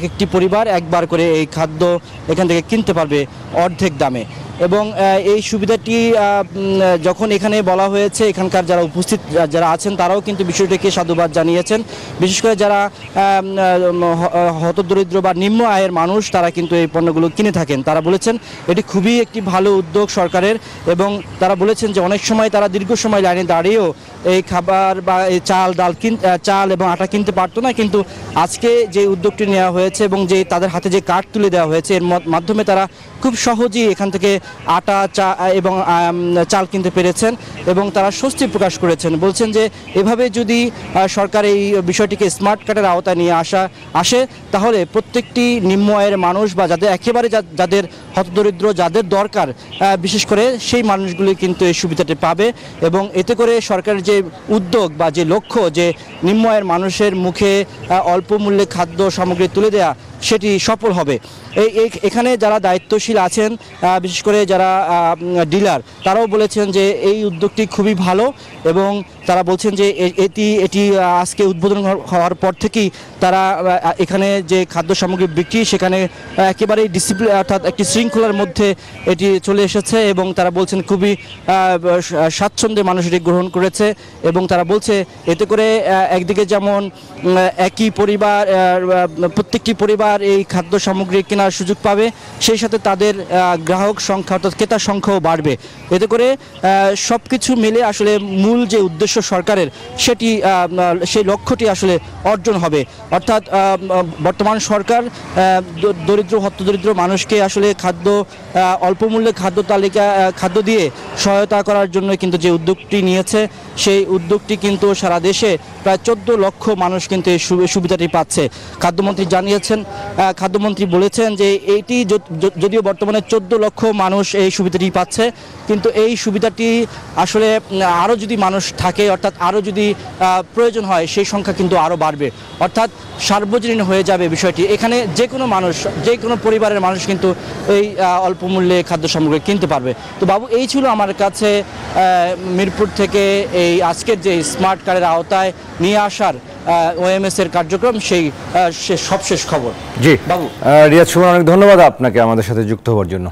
একটি পরিবার একবার করে এই খাদ্য এখান থেকে কিনতে পারবে অর্ধেক দামে। এবং এই সুবিধাটি যখন এখানে বলা হয়েছে, এখানকার যারা উপস্থিত যারা আছেন তারাও কিন্তু বিষয়টিকে সাধুবাদ জানিয়েছেন। বিশেষ করে যারা হতদরিদ্র বা নিম্ন আয়ের মানুষ, তারা কিন্তু এই পণ্যগুলো কিনে থাকেন। তারা বলেছেন এটি খুবই একটি ভালো উদ্যোগ সরকারের। এবং তারা বলেছেন যে অনেক সময় তারা দীর্ঘ সময় লাইনে দাঁড়িয়েও এই খাবার বা এই চাল এবং আটা কিনতে পারতো না, কিন্তু আজকে যে উদ্যোগটি নেওয়া হয়েছে এবং যে তাদের হাতে যে কার্ড তুলে দেওয়া হয়েছে, এর মাধ্যমে তারা খুব সহজেই এখান থেকে আটা এবং চাল কিনতে পেরেছেন এবং তারা স্বস্তি প্রকাশ করেছেন। বলছেন যে এভাবে যদি সরকার এই বিষয়টিকে স্মার্ট কার্ডের আওতায় নিয়ে আসে, তাহলে প্রত্যেকটি নিম্ন আয়ের মানুষ বা যাদের একেবারে যাদের হতদরিদ্র, যাদের দরকার বিশেষ করে, সেই মানুষগুলি কিন্তু এই সুবিধাটি পাবে। এবং এতে করে সরকারের যে উদ্যোগ বা যে লক্ষ্য যে নিম্ন আয়ের মানুষের মুখে অল্প মূল্যে খাদ্য সামগ্রী তুলে দেয়া, সেটি সফল হবে। এখানে যারা দায়িত্বশীল আছেন, বিশেষ করে যারা ডিলার, তারাও বলেছেন যে এই উদ্যোগটি খুবই ভালো এবং তারা বলছেন যে এটি আজকে উদ্বোধন হওয়ার পর থেকেই তারা এখানে যে খাদ্য সামগ্রী বিক্রি, সেখানে একেবারেই ডিসিপ্লিন অর্থাৎ একটি শৃঙ্খলার মধ্যে এটি চলে এসেছে এবং তারা বলছেন খুবই স্বাচ্ছন্দ্যে মানুষ এটি গ্রহণ করেছে। এবং তারা বলছে এতে করে একদিকে যেমন একই পরিবার, প্রত্যেকটি পরিবার আর এই খাদ্য সামগ্রী কেনার সুযোগ পাবে, সেই সাথে তাদের গ্রাহক সংখ্যা অর্থাৎ ক্রেতার সংখ্যাও বাড়বে। এতে করে সব কিছু মিলে আসলে মূল যে উদ্দেশ্য সরকারের সেটি সেই লক্ষ্যটি আসলে অর্জন হবে। অর্থাৎ বর্তমান সরকার দরিদ্র হতদরিদ্র মানুষকে আসলে অল্প মূল্যে খাদ্য দিয়ে সহায়তা করার জন্য কিন্তু যে উদ্যোগটি নিয়েছে, সেই উদ্যোগটি কিন্তু সারা দেশে প্রায় 14 লক্ষ মানুষ কিন্তু এই সুবিধাটি পাচ্ছে। খাদ্যমন্ত্রী জানিয়েছেন, খাদ্যমন্ত্রী বলেছেন যে এইটি যদিও বর্তমানে 14 লক্ষ মানুষ এই সুবিধাটি পাচ্ছে, কিন্তু এই সুবিধাটি আসলে আরও যদি মানুষ থাকে, অর্থাৎ আরও যদি প্রয়োজন হয়, সেই সংখ্যা কিন্তু আরও বাড়বে, অর্থাৎ সার্বজনীন হয়ে যাবে বিষয়টি। এখানে যে কোনো মানুষ, যে কোনো পরিবারের মানুষ কিন্তু এই অল্প মূল্যে খাদ্য সামগ্রী কিনতে পারবে। তো বাবু, এই ছিল আমার কাছে মিরপুর থেকে এই আজকের যে স্মার্ট কার্ডের আওতায় নিয়ে আসার ওএমএস এর কার্যক্রম, সেই সবশেষ খবর। জি বাবু, রিয়াজ সুমন, অনেক ধন্যবাদ আপনাকে আমাদের সাথে যুক্ত হওয়ার জন্য।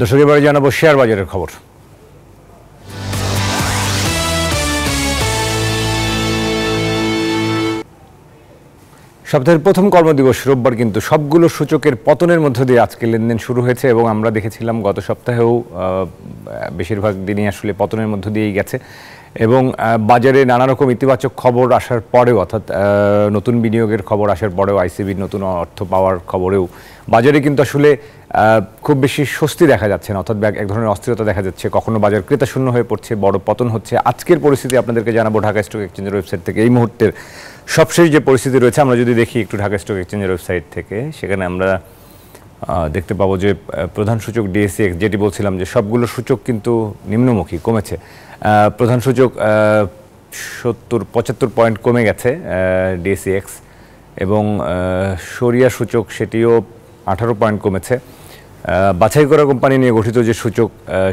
দর্শক, এবারে জানাবো শেয়ার বাজারের খবর। সপ্তাহের প্রথম কর্মদিবস রোববার কিন্তু সবগুলো সূচকের পতনের মধ্য দিয়ে আজকে লেনদেন শুরু হয়েছে এবং আমরা দেখেছিলাম গত সপ্তাহেও বেশিরভাগ দিনই আসলে পতনের মধ্য দিয়েই গেছে এবং বাজারে নানা রকম ইতিবাচক খবর আসার পরেও, অর্থাৎ নতুন বিনিয়োগের খবর আসার পরেও, আইসিবির নতুন অর্থ পাওয়ার খবরেও বাজারে কিন্তু আসলে খুব বেশি স্বস্তি দেখা যাচ্ছে না, অর্থাৎ এক ধরনের অস্থিরতা দেখা যাচ্ছে। কখনো বাজার ক্রেতা শূন্য হয়ে পড়ছে, বড় পতন হচ্ছে। আজকের পরিস্থিতি আপনাদেরকে জানাবো ঢাকা স্টক এক্সচেঞ্জের ওয়েবসাইট থেকে। এই মুহূর্তের সবশেষ যে পরিস্থিতি রয়েছে, আমরা যদি দেখি একটু ঢাকা স্টক এক্সচেঞ্জের ওয়েবসাইট থেকে, সেখানে আমরা দেখতে পাবো যে প্রধান সূচক ডিএসসিএক্স, যেটি বলছিলাম যে সবগুলো সূচক কিন্তু নিম্নমুখী, কমেছে। প্রধান সূচক 75 পয়েন্ট কমে গেছে ডিএসসিএক্স, এবং সরিয়া সূচক সেটিও 18 পয়েন্ট কমেছে। বাছাই করা কোম্পানি নিয়ে গঠিত যে সূচক,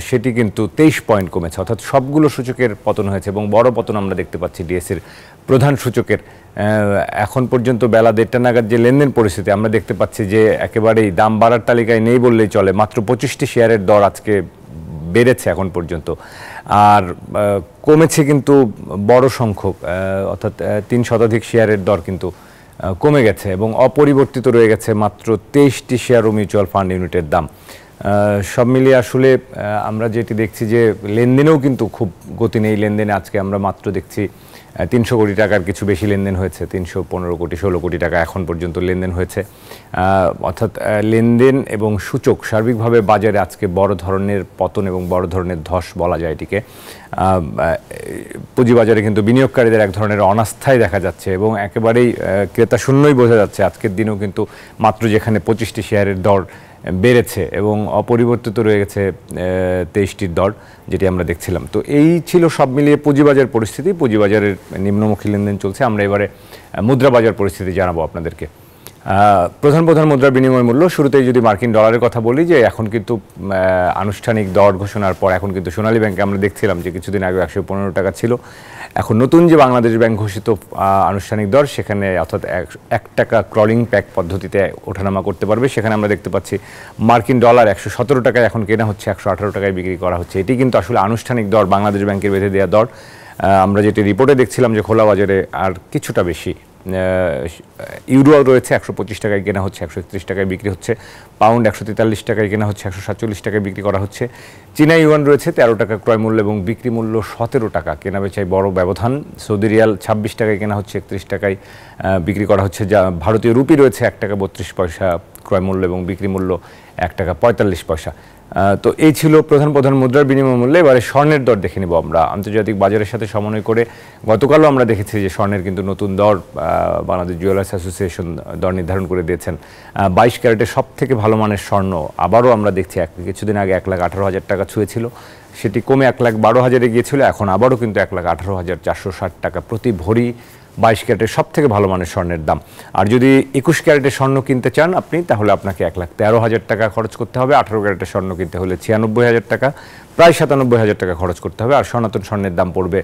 সেটি কিন্তু 23 পয়েন্ট কমেছে, অর্থাৎ সবগুলো সূচকের পতন হয়েছে এবং বড় পতন আমরা দেখতে পাচ্ছি ডিএসসির প্রধান সূচকের। এখন পর্যন্ত বেলা 1:30 নাগাদ যে লেনদেন পরিস্থিতি আমরা দেখতে পাচ্ছি যে একেবারেই দাম বাড়ার তালিকায় নেই বললেই চলে। মাত্র 25টি শেয়ারের দর আজকে বেড়েছে এখন পর্যন্ত, আর কমেছে কিন্তু বড় সংখ্যক, অর্থাৎ 3 শতাধিক শেয়ারের দর কিন্তু কমে গেছে এবং অপরিবর্তিত রয়ে গেছে মাত্র 23টি শেয়ার ও মিউচুয়াল ফান্ড ইউনিটের দাম। সব মিলিয়ে আসলে আমরা যেটি দেখছি যে লেনদেনেও কিন্তু খুব গতি নেই। লেনদেনে আজকে আমরা মাত্র দেখছি 300 কোটি টাকার কিছু বেশি লেনদেন হয়েছে, 315 কোটি 16 কোটি টাকা এখন পর্যন্ত লেনদেন হয়েছে। অর্থাৎ লেনদেন এবং সূচক সার্বিকভাবে বাজারে আজকে বড় ধরনের পতন এবং বড় ধরনের ধস বলা যায় এটিকে। পুঁজিবাজারে কিন্তু বিনিয়োগকারীদের এক ধরনের অনাস্থায় দেখা যাচ্ছে এবং একেবারেই ক্রেতা শূন্যই বোঝা যাচ্ছে। আজকের দিনেও কিন্তু মাত্র যেখানে 25টি শেয়ারের দর বেড়েছে এবং অপরিবর্তিত রয়ে গেছে 23টির দর, যেটি আমরা দেখছিলাম। তো এই ছিল সব মিলিয়ে পুঁজিবাজার পরিস্থিতি। পুঁজিবাজারের নিম্নমুখী লেনদেন চলছে। আমরা এবারে মুদ্রা বাজার পরিস্থিতি জানাবো আপনাদেরকে। প্রধান মুদ্রার বিনিময় মূল্য, শুরুতেই যদি মার্কিন ডলারের কথা বলি, যে এখন কিন্তু আনুষ্ঠানিক দর ঘোষণার পর এখন কিন্তু সোনালী ব্যাংকে আমরা দেখছিলাম যে কিছুদিন আগে 115 টাকা ছিল। এখন নতুন যে বাংলাদেশ ব্যাংক ঘোষিত আনুষ্ঠানিক দর, সেখানে অর্থাৎ 1 টাকা ক্রলিং প্যাক পদ্ধতিতে ওঠানামা করতে পারবে। সেখানে আমরা দেখতে পাচ্ছি মার্কিন ডলার 117 টাকায় এখন কেনা হচ্ছে, 118 টাকায় বিক্রি করা হচ্ছে। এটি কিন্তু আসলে আনুষ্ঠানিক দর, বাংলাদেশ ব্যাংকের বেঁধে দেওয়া দর। আমরা যেটি রিপোর্টে দেখছিলাম যে খোলা বাজারে আর কিছুটা বেশি ইউরো রয়েছে, 125 টাকায় কেনা হচ্ছে, 131 টাকায় বিক্রি হচ্ছে। পাউন্ড 143 টাকায় কেনা হচ্ছে, 147 টাকায় বিক্রি করা হচ্ছে। চীনা ইউয়ান রয়েছে 13 টাকা ক্রয় মূল্য এবং বিক্রি মূল্য 17 টাকা, কেনা বেচায় বড় ব্যবধান। সৌদি রিয়াল 26 টাকায় কেনা হচ্ছে, 31 টাকায় বিক্রি করা হচ্ছে। যা ভারতীয় রুপি রয়েছে 1 টাকা 32 পয়সা ক্রয় মূল্য এবং বিক্রি মূল্য 1 টাকা 45 পয়সা। তো এই ছিল প্রধান মুদ্রার বিনিময় মূল্য। এবারে স্বর্ণের দর দেখে নেব আমরা আন্তর্জাতিক বাজারের সাথে সমন্বয় করে। গতকালও আমরা দেখেছি যে স্বর্ণের কিন্তু নতুন দর বাংলাদেশ জুয়েলার্স অ্যাসোসিয়েশন দর নির্ধারণ করে দিয়েছেন। 22 ক্যারেটের সব থেকে ভালো মানের স্বর্ণ আবারও আমরা দেখছি কিছুদিন আগে 1,18,000 টাকা ছুঁয়েছিল, সেটি কমে 1,12,000-এ গিয়েছিল। এখন আবারও কিন্তু 1,18,460 টাকা প্রতি ভরি 22 ক্যারেটের সব থেকে ভালো মানের স্বর্ণের দাম। আর যদি 21 ক্যারেটের স্বর্ণ কিনতে চান আপনি, তাহলে আপনাকে 1,13,000 টাকা খরচ করতে হবে। 18 ক্যারেটের স্বর্ণ কিনতে হলে 96,000 টাকা, প্রায় 97,000 টাকা খরচ করতে হবে। আর সনাতন স্বর্ণের দাম পড়বে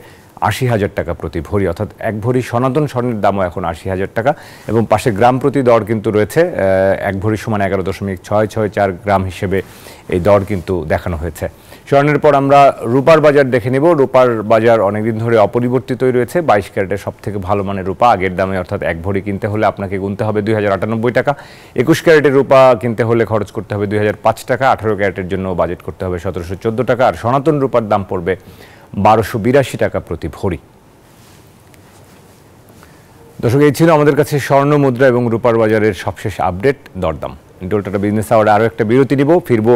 80,000 টাকা প্রতি ভরি, অর্থাৎ এক ভরি সনাতন স্বর্ণের দামও এখন 80,000 টাকা। এবং পাশে গ্রাম প্রতি দর কিন্তু রয়েছে, এক ভরি সমান 11.664 গ্রাম হিসেবে এই দর কিন্তু দেখানো হয়েছে। স্বর্ণের পর আমরা রূপার বাজার দেখে নেব। রূপার বাজার অনেকদিন ধরে অপরিবর্তিতই রয়েছে। 22 ক্যারেটের সব থেকে ভালো মানের রূপা আগের দামে, অর্থাৎ 1 ভরি কিনতে হলে আপনাকে গুনতে হবে 2098 টাকা। 21 ক্যারেটের রূপা কিনতে হলে খরচ করতে হবে 2005 টাকা। 18 ক্যারেটের জন্য বাজেট করতে হবে 1714 টাকা। আর সনাতন রূপার দাম পড়বে 1282 টাকা প্রতি ভরি। দর্শক, এই ছিল আমাদের কাছে স্বর্ণ, মুদ্রা এবং রূপার বাজারের সবশেষ আপডেট দরদাম। টোলটাটা বিজনেস আওয়ারে আরও একটা বিরতি নিব, ফিরবো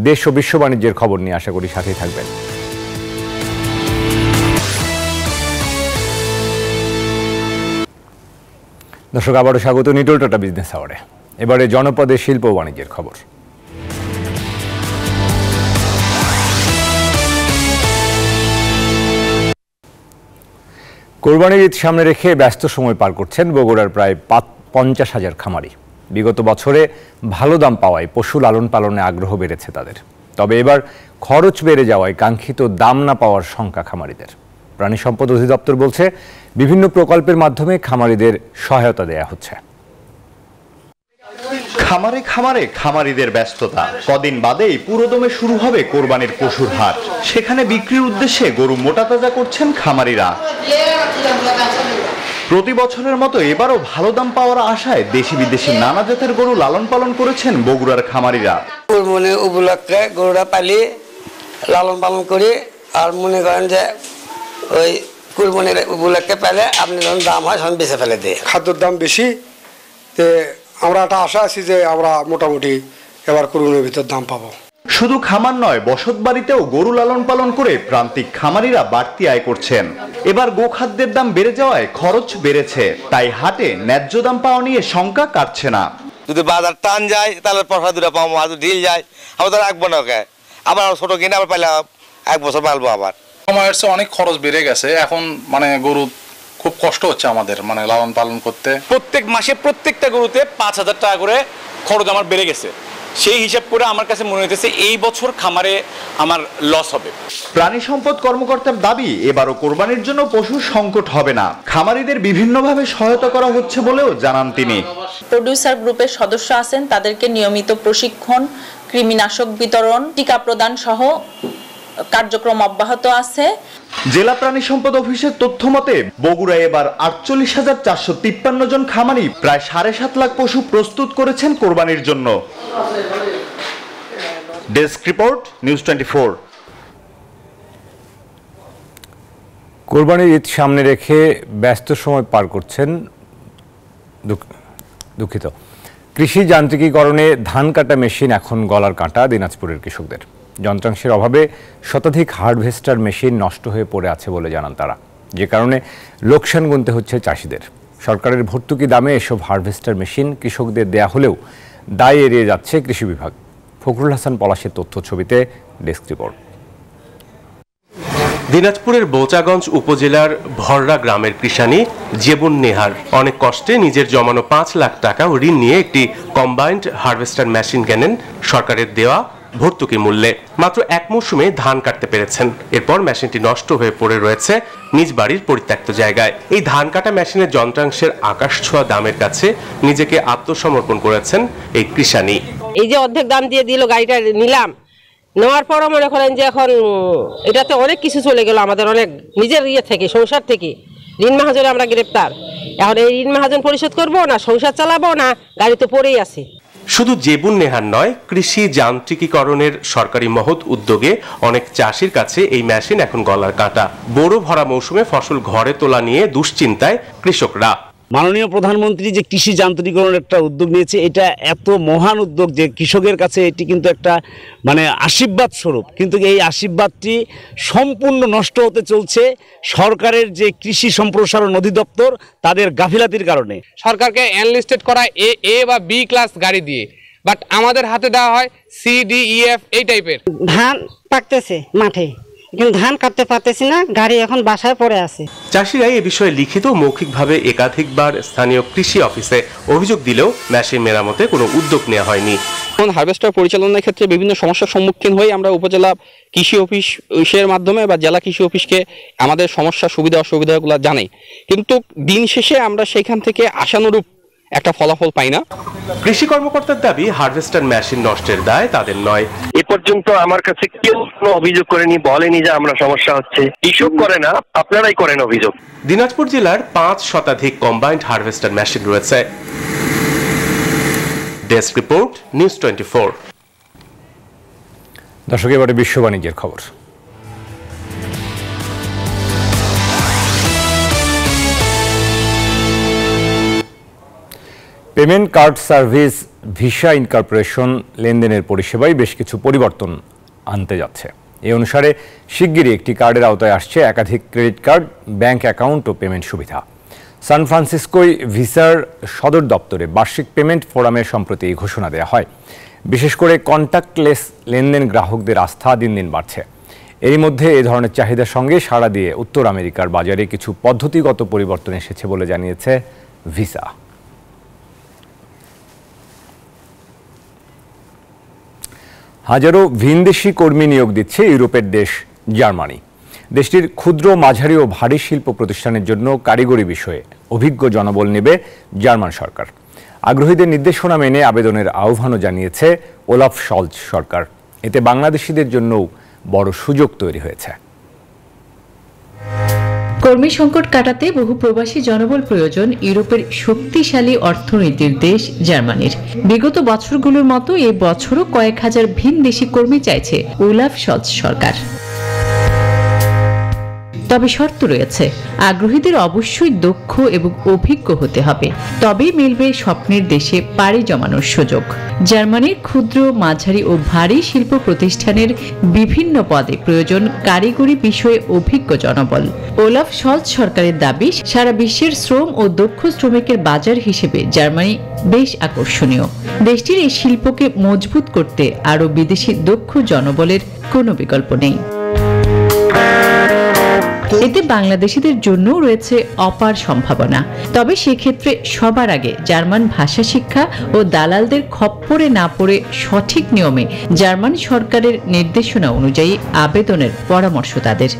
দেশ ও বিশ্ব বাণিজ্যের খবর নিয়ে। আশা করি সাথেই থাকবেন। দর্শক, আবারও স্বাগত নিটোলটাটা বিজনেস আওয়ারে। এবারে জনপদে শিল্প ও বাণিজ্যের খবর। কোরবানির ঈদ সামনে রেখে ব্যস্ত সময় পার করছেন বগুড়ার প্রায় 50,000 খামারি। বিগত বছরে ভালো দাম পাওয়ায় পশু লালন পালনে আগ্রহ বেড়েছে তাদের। তবে এবার খরচ বেড়ে যাওয়ায় কাঙ্ক্ষিত দাম না পাওয়ার শঙ্কা খামারিদের। প্রাণী সম্পদ অধিদপ্তর বলছে, বিভিন্ন প্রকল্পের মাধ্যমে খামারিদের সহায়তা দেয়া হচ্ছে। খামারে খামারে খামারিদের ব্যস্ততা। কদিন বাদেই পুরোদমে শুরু হবে কোরবানির পশুর হাট। সেখানে বিক্রির উদ্দেশ্যে গরু মোটাতাজা করছেন খামারিরা। প্রতি বছরের মতো এবারও ভালো দাম পাওয়ার আশায় দেশি বিদেশি নানা জাতের গরু লালন পালন করেছেন বগুড়ার খামারিরা। কোরবানি উপলক্ষে গরুটা পালি লালন পালন করি, আর মনে করেন যে ওই কোরবানির উপলক্ষে পেলে আপনি যখন দাম হয় তখন বেঁচে ফেলে দিয়ে। খাদ্যের দাম বেশি, আমরা একটা আশা আছি যে আমরা মোটামুটি এবার কোরবানির ভিতর দাম পাবো। শুধু খামার নয়, বসত বাড়িতেও গরু লালন পালন করে প্রান্তিক খামারিরা বাড়তি আয় করছেন। এবার গোখাদ্যের দাম বেড়ে যাওয়ায় খরচ বেড়েছে, তাই হাটে ন্যায্য দাম পাওয়া নিয়ে শঙ্কা কাটছে না। যদি বাজার টান যায় তাহলে পয়সা দুটা পাবো, আর ঢিল যায় আবার তারা রাখবো না, ওকে আবার ছোট কিনে আবার পাইলে 1 বছর পালবো। আবার সময়ের চেয়ে অনেক খরচ বেড়ে গেছে, এখন মানে গরু খুব কষ্ট হচ্ছে আমাদের মানে লালন পালন করতে। প্রত্যেক মাসে প্রত্যেকটা গরুতে 5,000 টাকা করে খরচ আমার বেড়ে গেছে। সেই হিসাব করে আমার কাছে মনে হইতেছে এই বছর খামারে আমার লস হবে। প্রাণী সম্পদ কর্মকর্তার দাবি, এবারও কোরবানির জন্য পশুর সংকট হবে না। খামারিদের বিভিন্নভাবে সহায়তা করা হচ্ছে বলেও জানান তিনি। প্রোডিউসার গ্রুপের সদস্য আছেন, তাদেরকে নিয়মিত প্রশিক্ষণ, কৃমিনাশক বিতরণ, টিকা প্রদান সহ কার্যক্রম অব্যাহত আছে। জেলা প্রাণী সম্পদ অফিসের তথ্য মতে বগুড়ায় এবার 48,453 জন খামারি প্রায় 7.5 লাখ পশু প্রস্তুত করেছেন কোরবানির জন্য। Desk report, news 24। কোরবানির ঈদ সামনে রেখে ব্যস্ত সময় পার করছেন কৃষি যান্ত্রিকীকরণে ধান কাটা মেশিন এখন গলার কাঁটা দিনাজপুরের কৃষকদের। যন্ত্রাংশের অভাবে শতাধিক হারভেস্টার মেশিন নষ্ট হয়ে পড়ে আছে বলে জানান তারা, যে কারণে লোকসান গুনতে হচ্ছে চাষিদের। সরকারের ভর্তুকি দামে এসব হারভেস্টার মেশিন কৃষকদের দেয়া হলেও দায় এড়িয়ে যাচ্ছে কৃষি বিভাগ। ফখরুল হাসান পলাশের তথ্য ছবিতে ডেস্ক রিপোর্ট। দিনাজপুরের বোচাগঞ্জ উপজেলার ভররা গ্রামের কৃষানী জেবুন নেহার অনেক কষ্টে নিজের জমানো 5 লাখ টাকা ঋণ নিয়ে একটি কম্বাইন্ড হারভেস্টার মেশিন কেনেন সরকারের দেওয়া ভর্তুকি মূল্যে। মাত্র 1 মৌসুমে ধান কাটতে পেরেছেন। এরপর মেশিনটি নষ্ট হয়ে পড়ে রয়েছে নিজ বাড়ির পরিত্যক্ত জায়গায়। এই ধান কাটা মেশিনের যন্ত্রাংশের আকাশ ছোঁয়া দামের কাছে নিজেকে আত্মসমর্পণ করেছেন এই কৃষানী। এই যে অর্ধেক দাম দিয়ে দিল, গাড়িটা নিলাম, নেওয়ার পরও মনে করেন যে এখন এটাতে অনেক কিছু চলে গেল আমাদের, অনেক নিজের ইয়ে থেকে, সংসার থেকে। ঋণ মাহাজনে আমরা গ্রেপ্তার। এখন এই ঋণ মাহাজন পরিশোধ করবো না, সংসার চালাবো না, গাড়ি তো পড়েই আছে। শুধু জেবুন নেহার নয়, কৃষি যান্ত্রিকীকরণের সরকারি মহৎ উদ্যোগে অনেক চাষির কাছে এই মেশিন এখন গলার কাঁটা। বোরো ভরা মৌসুমে ফসল ঘরে তোলা নিয়ে দুশ্চিন্তায় কৃষকরা। মাননীয় প্রধানমন্ত্রী যে কৃষি যান্ত্রিকরণের একটা উদ্যোগ নিয়েছে, এটা এত মহান উদ্যোগ যে কৃষকের কাছে এটি কিন্তু একটা মানে আশীর্বাদ স্বরূপ। কিন্তু এই আশীর্বাদটি সম্পূর্ণ নষ্ট হতে চলছে সরকারের যে কৃষি সম্প্রসারণ অধিদপ্তর তাদের গাফিলাতির কারণে। সরকারকে এনলিস্টেড করা এ বা বি ক্লাস গাড়ি দিয়ে, বাট আমাদের হাতে দেওয়া হয় সি ডি ই এফ এই টাইপের। ধান পাকতেছে মাঠে, কিন্তু ধান কাটতে পারতেছি না, গাড়ি এখন বাসায় পড়ে আছে। চাষিরা এ বিষয়ে লিখিত মৌখিকভাবে একাধিকবার স্থানীয় কৃষি অফিসে অভিযোগ দিলেও মেশিন মেরামতে কোনো উদ্যোগ নেওয়া হয়নি। হারভেস্টার পরিচালনার ক্ষেত্রে বিভিন্ন সমস্যার সম্মুখীন হয়ে আমরা উপজেলা কৃষি অফিসের মাধ্যমে বা জেলা কৃষি অফিসকে আমাদের সমস্যা সুবিধা অসুবিধাগুলো জানাই, কিন্তু দিন শেষে আমরা সেখান থেকে আশানুরূপ একটা ফলাফল পাই না। কৃষি কর্মকর্তার দাবি হারভেস্টার মেশিন নষ্টের দায় তাদের নয়। এ পর্যন্ত আমার কাছে কেউ কোনো অভিযোগ করেনি, বলেনি যে আমরা সমস্যা হচ্ছে। কৃষক করে না, আপনারাই করেন অভিযোগ। দিনাজপুর জেলার 5 শতাধিক কম্বাইন্ড হারভেস্টার মেশিন রয়েছে। Desk report, news 24। দর্শক, এবারে বিশ্ব বাণিজ্যের খবর। Payment card service visa incorporation লেনদেনের পরিষেবায় বেশ কিছু পরিবর্তন আনতে যাচ্ছে। এই অনুসারে শিগগিরই একটি কার্ডের আওতায় আসছে একাধিক ক্রেডিট কার্ড, ব্যাংক অ্যাকাউন্ট ও পেমেন্ট সুবিধা। সান ফ্রান্সিসকোয় ভিসার সদর দপ্তরে বার্ষিক পেমেন্ট ফোরামে সম্প্রতি এই ঘোষণা দেওয়া হয়। বিশেষ করে কন্ট্যাক্টলেস লেনদেন গ্রাহকদের আস্থা দিন দিন বাড়ছে। এরই মধ্যে এ ধরনের চাহিদার সঙ্গে সাড়া দিয়ে উত্তর আমেরিকার বাজারে কিছু পদ্ধতিগত পরিবর্তন এসেছে বলে জানিয়েছে ভিসা। হাজারো ভিনদেশি কর্মী নিয়োগ দিচ্ছে ইউরোপের দেশ জার্মানি। দেশটির ক্ষুদ্র, মাঝারি ও ভারী শিল্প প্রতিষ্ঠানের জন্য কারিগরি বিষয়ে অভিজ্ঞ জনবল নেবে জার্মান সরকার। আগ্রহীদের নির্দেশনা মেনে আবেদনের আহ্বানও জানিয়েছে ওলাফ শলজ সরকার। এতে বাংলাদেশিদের জন্যও বড় সুযোগ তৈরি হয়েছে। কর্মী সংকট কাটাতে বহু প্রবাসী জনবল প্রয়োজন ইউরোপের শক্তিশালী অর্থনীতির দেশ জার্মানির। বিগত বছরগুলোর মতো এই বছরও কয়েক হাজার ভিনদেশি কর্মী চাইছে ওলাফ শলজ সরকার। তবে শর্ত রয়েছে, আগ্রহীদের অবশ্যই দক্ষ এবং অভিজ্ঞ হতে হবে, তবেই মিলবে স্বপ্নের দেশে পাড়ি জমানোর সুযোগ। জার্মানির ক্ষুদ্র, মাঝারি ও ভারী শিল্প প্রতিষ্ঠানের বিভিন্ন পদে প্রয়োজন কারিগরি বিষয়ে অভিজ্ঞ জনবল। ওলাফ শলজ সরকারের দাবি, সারা বিশ্বের শ্রম ও দক্ষ শ্রমিকের বাজার হিসেবে জার্মানি বেশ আকর্ষণীয়। দেশটির এই শিল্পকে মজবুত করতে আরও বিদেশি দক্ষ জনবলের কোনো বিকল্প নেই। এতে বাংলাদেশিদের জন্য রয়েছে অপার সম্ভাবনা। তবে সেক্ষেত্রে সবার আগে জার্মান ভাষা শিক্ষা ও দালালদের খপ্পরে না পড়ে সঠিক নিয়মে জার্মান সরকারের নির্দেশনা অনুযায়ী আবেদনের পরামর্শ তাদের।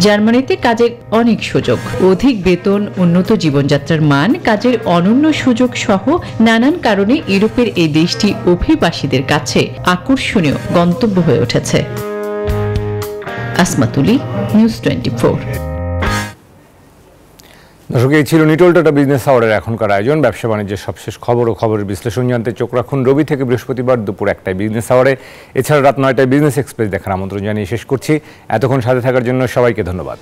জার্মানিতে কাজের অনেক সুযোগ, অধিক বেতন, উন্নত জীবনযাত্রার মান, কাজের অনন্য সুযোগ সহ নানান কারণে ইউরোপের এই দেশটি অভিবাসীদের কাছে আকর্ষণীয় গন্তব্য হয়ে উঠেছে। আসমাতুলি, নিউজ 24। দর্শক, এই ছিল নিটল টাটা বিজনেস আওয়ারের এখনকার আয়োজন। ব্যবসা বাণিজ্যের সবশেষ খবর ও খবরের বিশ্লেষণ জানতে চোখ রাখুন রবি থেকে বৃহস্পতিবার দুপুর 1টায় বিজনেস আওয়ারে। এছাড়া রাত 9টায় বিজনেস এক্সপ্রেস দেখার আমন্ত্রণ জানিয়ে শেষ করছি। এতক্ষণ সাথে থাকার জন্য সবাইকে ধন্যবাদ।